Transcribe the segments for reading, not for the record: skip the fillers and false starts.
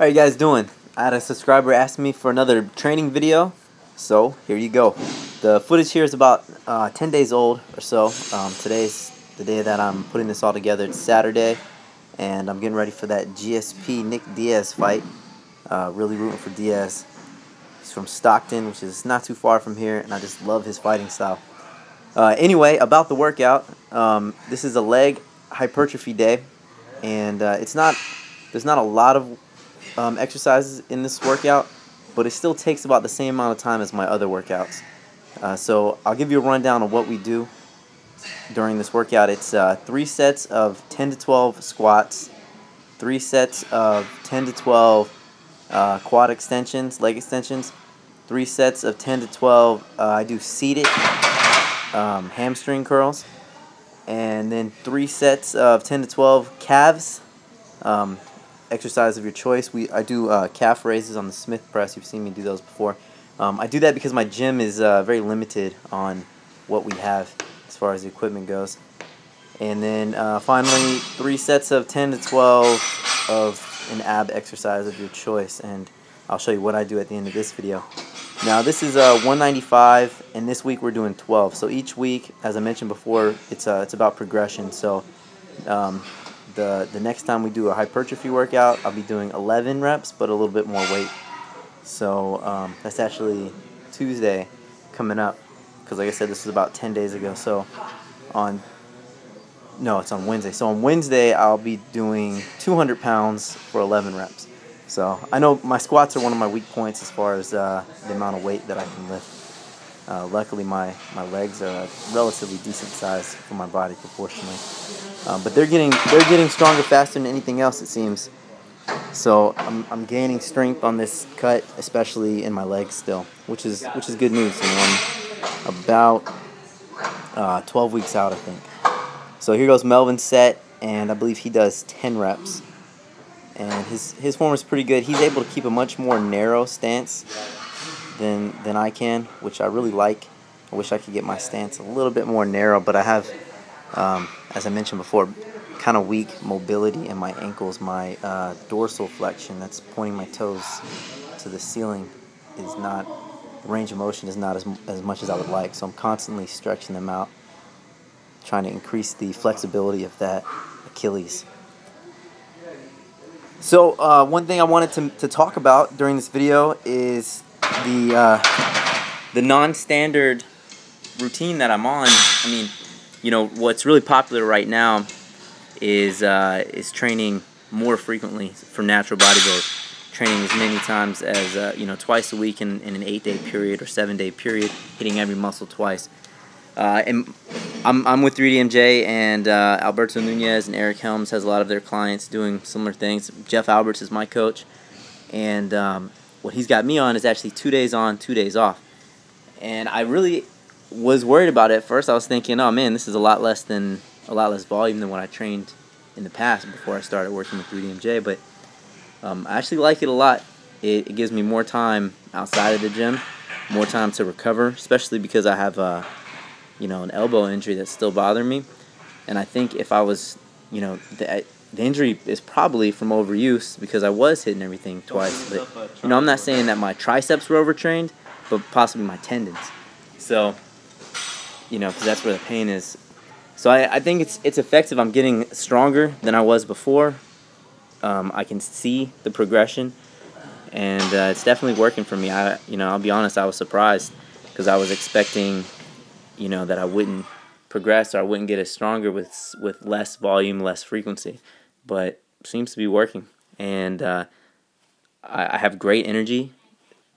How you guys doing? I had a subscriber ask me for another training video, so here you go. The footage here is about 10 days old or so. Today's the day that I'm putting this all together. It's Saturday, and I'm getting ready for that GSP Nick Diaz fight. Really rooting for Diaz. He's from Stockton, which is not too far from here, and I just love his fighting style. Anyway, about the workout, this is a leg hypertrophy day, and there's not a lot of exercises in this workout, but it still takes about the same amount of time as my other workouts. So I'll give you a rundown of what we do during this workout. It's 3 sets of 10 to 12 squats, 3 sets of 10 to 12 quad extensions, leg extensions, 3 sets of 10 to 12, I do seated hamstring curls, and then 3 sets of 10 to 12 calves, exercise of your choice. I do calf raises on the Smith press. You've seen me do those before. I do that because my gym is very limited on what we have as far as the equipment goes. And then finally 3 sets of 10 to 12 of an ab exercise of your choice, and I'll show you what I do at the end of this video. Now this is 195, and this week we're doing 12. So each week, as I mentioned before, it's about progression. So the next time we do a hypertrophy workout, I'll be doing 11 reps, but a little bit more weight. So that's actually Tuesday coming up, because like I said, this is about 10 days ago. So it's on Wednesday. So on Wednesday, I'll be doing 200 pounds for 11 reps. So I know my squats are one of my weak points as far as the amount of weight that I can lift. Luckily, my legs are a relatively decent size for my body proportionally, but they're getting stronger faster than anything else, it seems. So I'm gaining strength on this cut, especially in my legs still, which is good news. I'm about 12 weeks out, I think. So here goes Melvin's set, and I believe he does 10 reps. And his form is pretty good. He's able to keep a much more narrow stance than I can, which I really like. I wish I could get my stance a little bit more narrow, but I have, as I mentioned before, kind of weak mobility in my ankles. My dorsal flexion, that's pointing my toes to the ceiling, is not, the range of motion is not as much as I would like. So I'm constantly stretching them out, trying to increase the flexibility of that Achilles. So one thing I wanted to talk about during this video is the non-standard routine that I'm on. I mean, you know, what's really popular right now is training more frequently for natural bodybuilders, training as many times as twice a week in an 8-day period or 7-day period, hitting every muscle twice. And I'm with 3DMJ, and Alberto Nunez and Eric Helms has a lot of their clients doing similar things. Jeff Alberts is my coach, and what he's got me on is actually 2 days on, 2 days off. And I really was worried about it at first. I was thinking, oh man, this is a lot less volume than what I trained in the past before I started working with 3DMJ. But I actually like it a lot. It gives me more time outside of the gym, more time to recover, especially because I have an elbow injury that's still bothering me. And I think if I was, the injury is probably from overuse, because I was hitting everything twice. But, I'm not saying that my triceps were overtrained, but possibly my tendons. So, because that's where the pain is. So I think it's effective. I'm getting stronger than I was before. I can see the progression, and it's definitely working for me. I'll be honest, I was surprised, because I was expecting that I wouldn't progress, or I wouldn't get as stronger with less volume, less frequency. But it seems to be working. And I have great energy,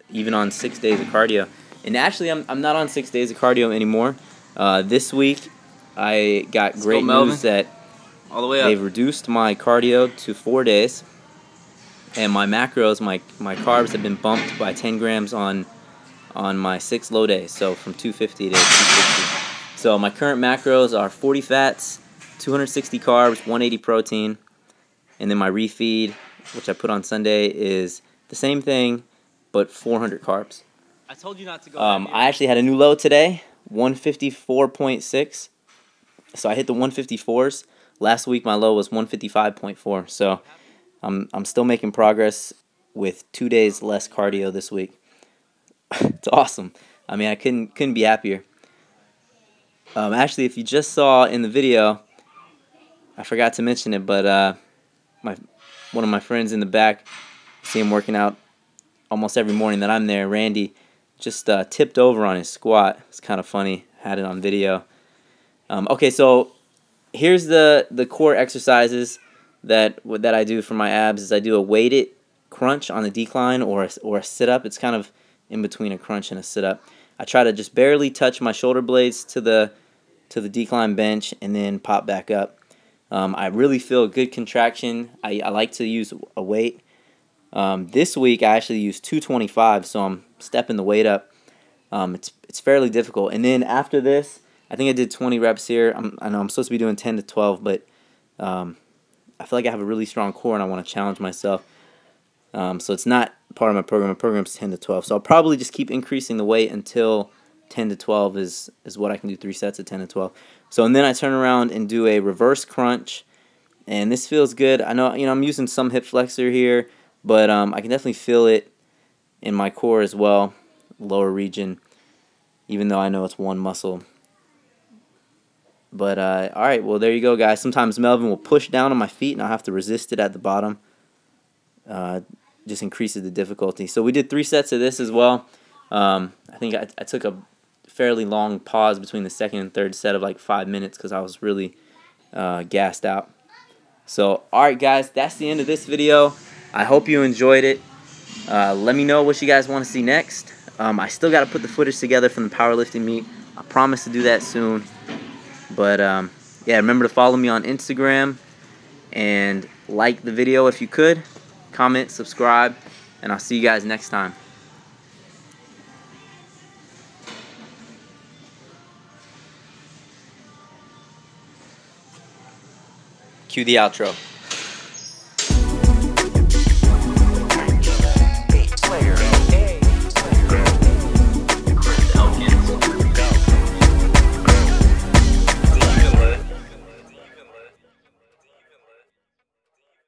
even on 6 days of cardio. And actually, I'm not on 6 days of cardio anymore. This week, I got great news that all the way up. They've reduced my cardio to 4 days. And my macros, my carbs have been bumped by 10 grams on my 6 low days, so from 250 to 260. So my current macros are 40 fats, 260 carbs, 180 protein, and then my refeed, which I put on Sunday, is the same thing, but 400 carbs. I told you not to go. I actually had a new low today, 154.6. So I hit the 154s. Last week my low was 155.4. So I'm still making progress. with 2 days less cardio this week. It's awesome. I mean, I couldn't be happier. Actually, if you just saw in the video, I forgot to mention it, but one of my friends in the back, see him working out almost every morning that I'm there, Randy, just tipped over on his squat. It's kind of funny. Had it on video. Okay, so here's the core exercises that I do for my abs. Is I do a weighted crunch on the decline or a sit up. It's kind of in between a crunch and a sit up. I try to just barely touch my shoulder blades to the decline bench and then pop back up. I really feel a good contraction. I like to use a weight. This week I actually used 225, so I'm stepping the weight up. It's fairly difficult. And then after this, I think I did 20 reps here. I know I'm supposed to be doing 10 to 12, but I feel like I have a really strong core and I want to challenge myself. So it's not part of my program. My program's 10 to 12. So I'll probably just keep increasing the weight until 10 to 12 is what I can do, 3 sets of 10 to 12. So and then I turn around and do a reverse crunch, and this feels good. I know, I'm using some hip flexor here, but I can definitely feel it in my core as well, lower region, even though I know it's one muscle. But all right, well, there you go, guys. Sometimes Melvin will push down on my feet, and I'll have to resist it at the bottom. Just increases the difficulty. So we did 3 sets of this as well. I think I took a fairly long pause between the second and third set of like 5 minutes because I was really gassed out. So, alright guys, that's the end of this video. I hope you enjoyed it. Let me know what you guys want to see next. I still got to put the footage together from the powerlifting meet. I promise to do that soon. But, yeah, remember to follow me on Instagram and like the video if you could. Comment, subscribe, and I'll see you guys next time. Cue the outro.